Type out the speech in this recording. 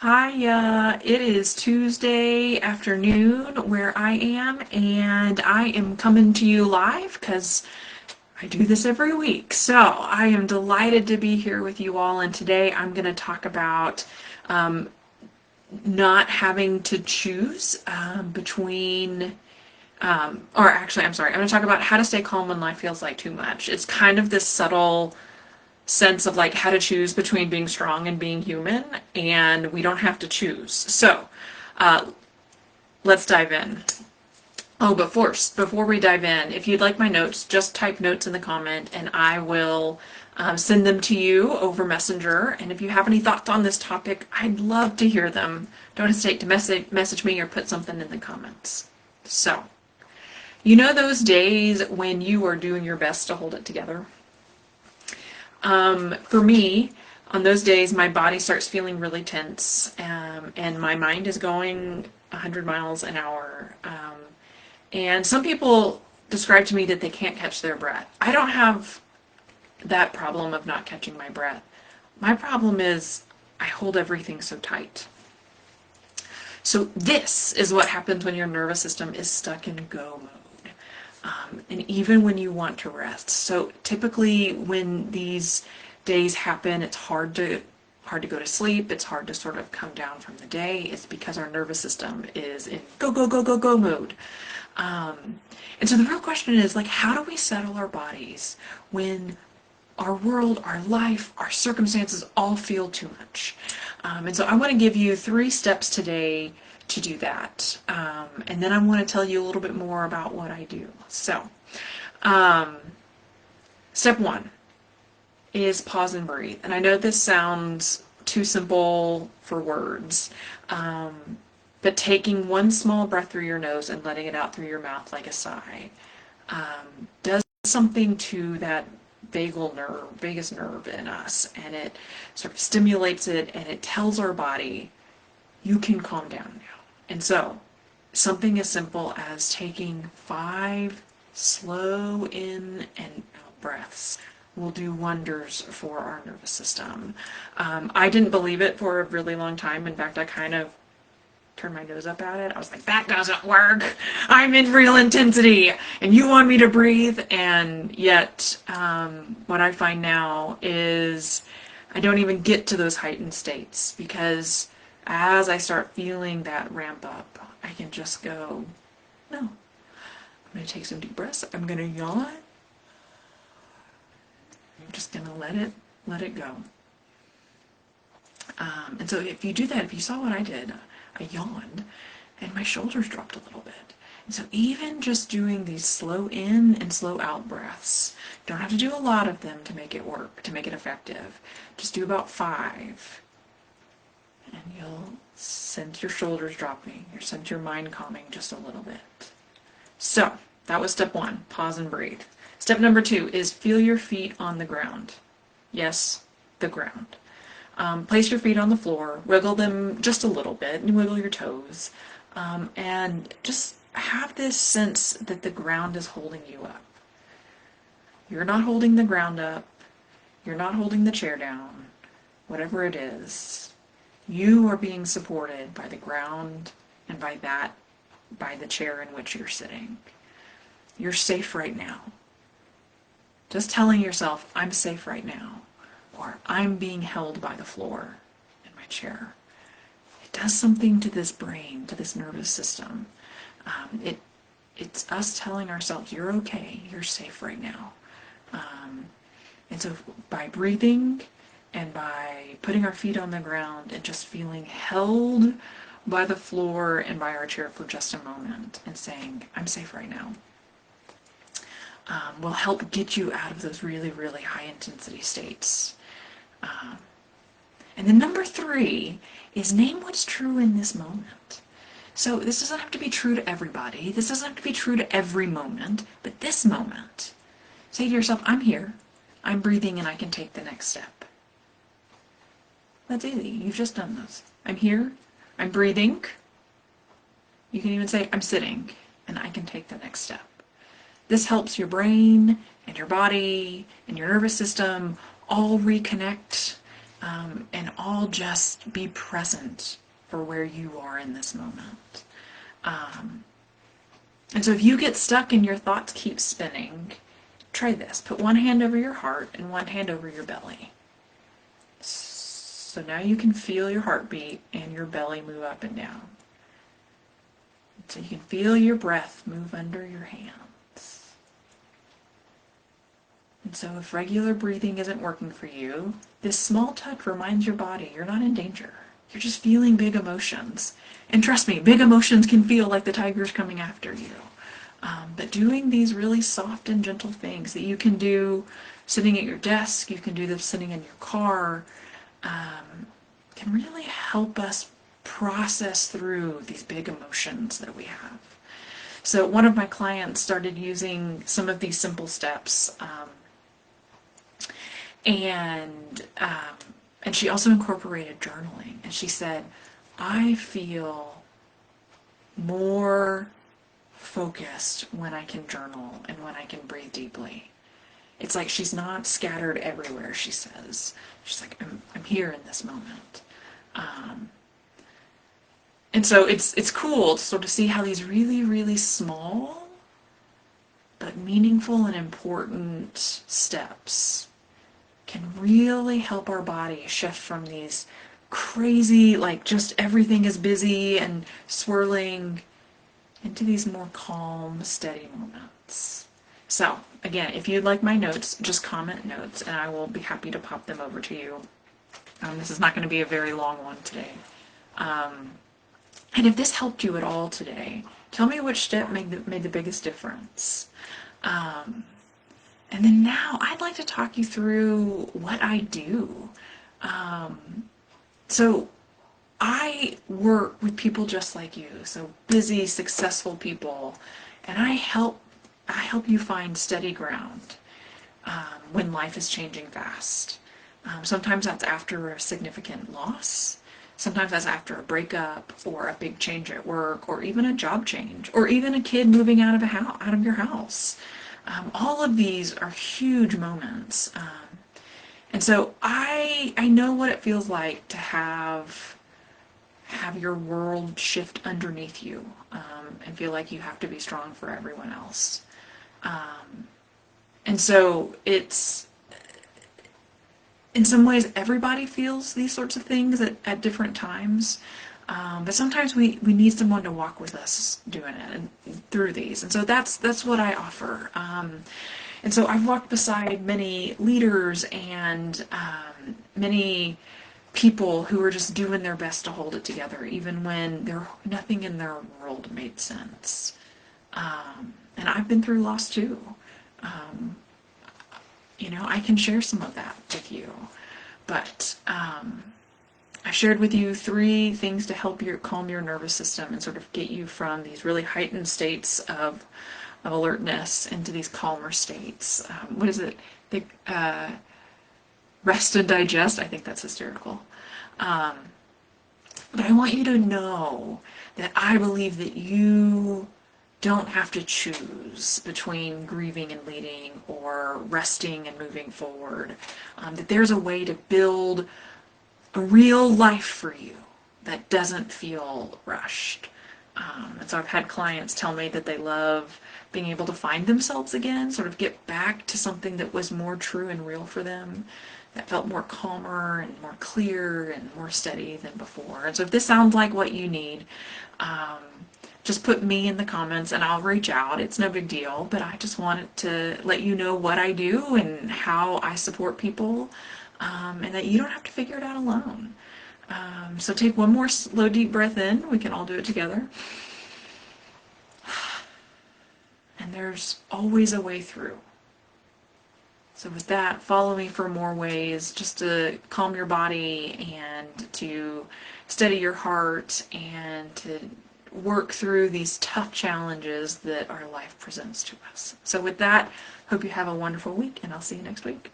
Hi, it is Tuesday afternoon where I am, and I am coming to you live because I do this every week. So I am delighted to be here with you all, and today I'm going to talk about um, not having to choose between or actually, I'm sorry, I'm going to talk about how to stay calm when life feels like too much. It's kind of this subtle sense of like how to choose between being strong and being human, and we don't have to choose. So, uh, let's dive in. Oh, but first, before we dive in, if you'd like my notes, just type notes in the comment and I will send them to you over Messenger. And if you have any thoughts on this topic, I'd love to hear them. Don't hesitate to message me or put something in the comments. So, you know those days when you are doing your best to hold it together? For me, on those days, my body starts feeling really tense, and my mind is going 100 miles an hour. And some people describe to me that they can't catch their breath. I don't have that problem of not catching my breath. My problem is I hold everything so tight. So this is what happens when your nervous system is stuck in go mode. And even when you want to rest. So typically when these days happen, it's hard to go to sleep. It's hard to sort of come down from the day. It's because our nervous system is in go, go, go, go, go mode. And so the real question is like, how do we settle our bodies when our world, our life, our circumstances all feel too much? And so I want to give you 3 steps today to do that. And then I want to tell you a little bit more about what I do. So, um, step 1 is pause and breathe. And I know this sounds too simple for words, but taking one small breath through your nose and letting it out through your mouth like a sigh does something to that vagus nerve in us, and it sort of stimulates it, and it tells our body, you can calm down now. And so, something as simple as taking 5 slow in and out breaths will do wonders for our nervous system. I didn't believe it for a really long time. In fact, I kind of turned my nose up at it. I was like, that doesn't work. I'm in real intensity and you want me to breathe. And yet, what I find now is I don't even get to those heightened states because as I start feeling that ramp up, I can just go, no, I'm going to take some deep breaths. I'm going to yawn. I'm just going to let it go. And so if you do that, if you saw what I did, I yawned and my shoulders dropped a little bit. And so even just doing these slow in and slow out breaths, don't have to do a lot of them to make it work, to make it effective. Just do about 5 and you'll sense your shoulders dropping, you'll sense your mind calming just a little bit. So that was step 1, pause and breathe. Step number 2 is feel your feet on the ground. Yes, the ground. Place your feet on the floor, wiggle them just a little bit, and wiggle your toes, and just have this sense that the ground is holding you up. You're not holding the ground up, you're not holding the chair down, whatever it is. You are being supported by the ground and by the chair in which you're sitting. You're safe right now. Just telling yourself, I'm safe right now. Or I'm being held by the floor in my chair. It does something to this brain, to this nervous system. It's us telling ourselves, you're okay, you're safe right now. And so by breathing and by putting our feet on the ground and just feeling held by the floor and by our chair for just a moment and saying, I'm safe right now, will help get you out of those really, really high intensity states. And then number 3 is name what's true in this moment. So this doesn't have to be true to everybody. This doesn't have to be true to every moment, but this moment. Say to yourself, I'm here, I'm breathing, and I can take the next step. That's easy. You've just done this. I'm here, I'm breathing. You can even say, I'm sitting, and I can take the next step. This helps your brain and your body and your nervous system all reconnect and all just be present for where you are in this moment. And so if you get stuck and your thoughts keep spinning, try this. Put one hand over your heart and one hand over your belly. So now you can feel your heartbeat and your belly move up and down. So you can feel your breath move under your hands. And so if regular breathing isn't working for you, this small touch reminds your body you're not in danger. You're just feeling big emotions. And trust me, big emotions can feel like the tiger's coming after you. But doing these really soft and gentle things that you can do sitting at your desk, you can do them sitting in your car, can really help us process through these big emotions that we have. So one of my clients started using some of these simple steps, and she also incorporated journaling. And she said, I feel more focused when I can journal and when I can breathe deeply. It's like she's not scattered everywhere, she says. She's like, I'm here in this moment. And so it's cool to sort of see how these really, really small but meaningful and important steps can really help our body shift from these crazy, like just everything is busy and swirling, into these more calm, steady moments. So, again, if you'd like my notes, just comment notes and I will be happy to pop them over to you. This is not going to be a very long one today. And if this helped you at all today, tell me which step made the biggest difference. And then now I'd like to talk you through what I do. So I work with people just like you, so busy, successful people, and I help you find steady ground when life is changing fast. Sometimes that's after a significant loss. Sometimes that's after a breakup or a big change at work or even a job change or even a kid moving out of your house. All of these are huge moments. And so I know what it feels like to have your world shift underneath you, and feel like you have to be strong for everyone else. And so it's, in some ways, everybody feels these sorts of things at different times. But sometimes we need someone to walk with us doing it and through these. And so that's what I offer. And so I've walked beside many leaders and many people who are just doing their best to hold it together, even when nothing in their world made sense. And I've been through loss too. I can share some of that with you. But I shared with you 3 things to help you calm your nervous system and sort of get you from these really heightened states of alertness into these calmer states. What is it? Rest and digest. I think that's hysterical. But I want you to know that I believe that you don't have to choose between grieving and leading or resting and moving forward. That there's a way to build a real life for you that doesn't feel rushed. And so I've had clients tell me that they love being able to find themselves again, sort of get back to something that was more true and real for them, that felt more calmer and more clear and more steady than before. And so if this sounds like what you need, just put me in the comments and I'll reach out. It's no big deal, but I just wanted to let you know what I do and how I support people, and that you don't have to figure it out alone. So take one more slow, deep breath in. We can all do it together. And there's always a way through. So with that, follow me for more ways just to calm your body and to steady your heart and to work through these tough challenges that our life presents to us. So with that, hope you have a wonderful week, and I'll see you next week.